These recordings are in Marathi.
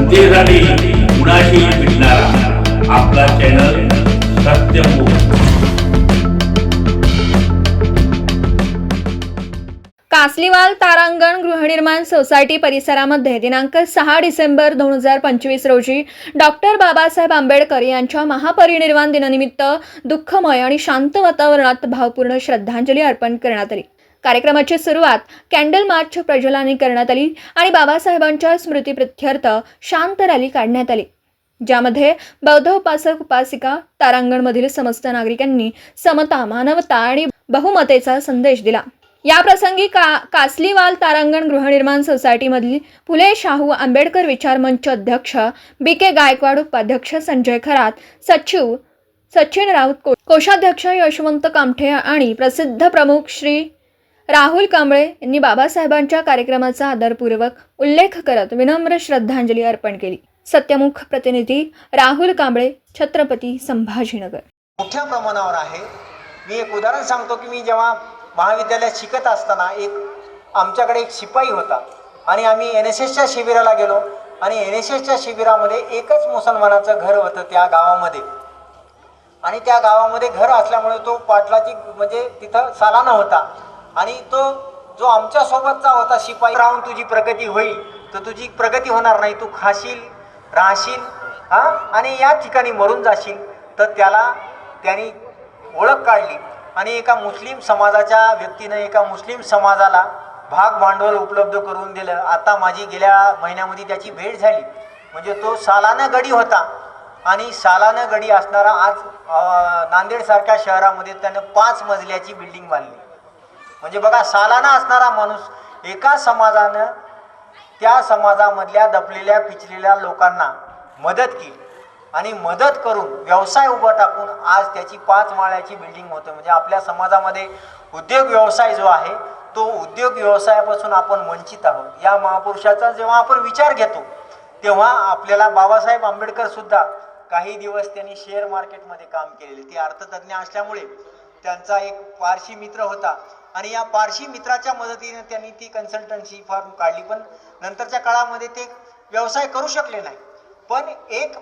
जनतेसाठी कुणाशी भेटणारा आपला चॅनल सत्यमुख। कासलीवाल तारांगण गृहनिर्माण सोसायटी परिसरामध्ये दिनांक 6 डिसेंबर 2025 रोजी डॉक्टर बाबासाहेब आंबेडकर यांच्या महापरिनिर्वाण दिनानिमित्त दुःखमय आणि शांत वातावरणात भावपूर्ण श्रद्धांजली अर्पण करण्यात आली। कार्यक्रमाची सुरुवात कॅन्डल मार्च प्रज्वलनाने करण्यात आली आणि बाबासाहेबांच्या स्मृतीप्रित्यर्थ शांत रॅली काढण्यात आली, ज्यामध्ये बौद्ध उपासक उपासिका तारांगणमधील समस्त नागरिकांनी समता, मानवता आणि बहुमतेचा संदेश दिला। या प्रसंगी कासलीवाल तारांगण गृहनिर्माण सोसायटीमधील फुले शाहू आंबेडकर विचार मंच अध्यक्ष BK गायकवाड, उपाध्यक्ष संजय खरात, सचिव सचिन राऊत, कोषाध्यक्ष यशवंत कामठे आणि प्रसिद्ध प्रमुख श्री राहुल कांबळे यांनी बाबासाहेबांच्या कार्यक्रमाचा आदरपूर्वक उल्लेख करत विनम्र श्रद्धांजली अर्पण केली। सत्यमुख प्रतिनिधी राहुल कांबळे, छत्रपती संभाजीनगर। मोठ्या प्रमाणावर आहे। मी एक उदाहरण सांगतो की मी जेव्हा महाविद्यालयात शिकत असताना आमच्याकडे एक शिपाई होता आणि आम्ही NSSच्या शिबिराला गेलो आणि NSSच्या शिबिरामध्ये एकच मुसलमानाचं घर होतं त्या गावामध्ये आणि त्या गावामध्ये घर असल्यामुळे तो पाटलाची म्हणजे तिथं सालाना होता आणि तो जो आमच्या सोबतचा होता शिपाई, राहून तुझी प्रगती होईल तर तुझी प्रगती होणार नाही, तू खाशील, राहशील आणि या ठिकाणी मरून जाशील। तर त्यांनी ओळख काढली आणि एका मुस्लिम समाजाच्या व्यक्तीनं एका मुस्लिम समाजाला भाग भांडवल उपलब्ध करून दिलं। आता माझी गेल्या महिन्यामध्ये त्याची भेट झाली। म्हणजे तो सालाना गडी होता आणि सालाना गडी असणारा आज नांदेडसारख्या शहरामध्ये त्यानं 5 मजल्याची बिल्डिंग बांधली। म्हणजे बघा, सालाना असणारा माणूस एका समाजानं त्या समाजामधल्या दबलेल्या पिचलेल्या लोकांना मदत केली आणि मदत करून व्यवसाय उभा टाकून आज त्याची 5 माळ्याची बिल्डिंग होते। म्हणजे आपल्या समाजामध्ये उद्योग व्यवसाय जो आहे तो उद्योग व्यवसायापासून आपण वंचित आहोत। या महापुरुषाचा जेव्हा आपण विचार घेतो तेव्हा आपल्याला बाबासाहेब आंबेडकर सुद्धा काही दिवस त्यांनी शेअर मार्केटमध्ये काम केलेले, ते अर्थतज्ञ असल्यामुळे त्यांचा एक पारशी मित्र होता आणि या पारशी मित्राच्या मदतीने त्यांनी ती कन्सल्टन्सी फर्म काढली, पण नंतरच्या काळामध्ये ते व्यवसाय करू शकले नाही। पण एक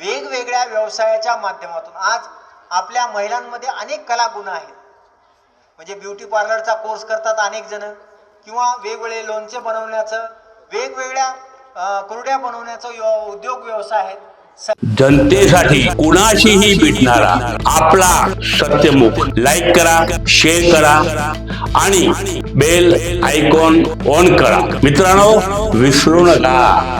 वेगवेगळ्या व्यवसायाच्या माध्यमातून आज आपल्या महिलांमध्ये अनेक कलागुण आहेत। म्हणजे ब्युटी पार्लरचा कोर्स करतात अनेक जण, किंवा वेगवेगळे लोणचे बनवण्याचं, वेगवेगळ्या कुरड्या बनवण्याचं उद्योग व्यवसाय आहेत। जनतेसाठी कुणाशीही भेटणारा आपला सत्यमुख। लाईक करा, शेअर करा आणि बेल आयकॉन ऑन करा। मित्रांनो, विसरू नका।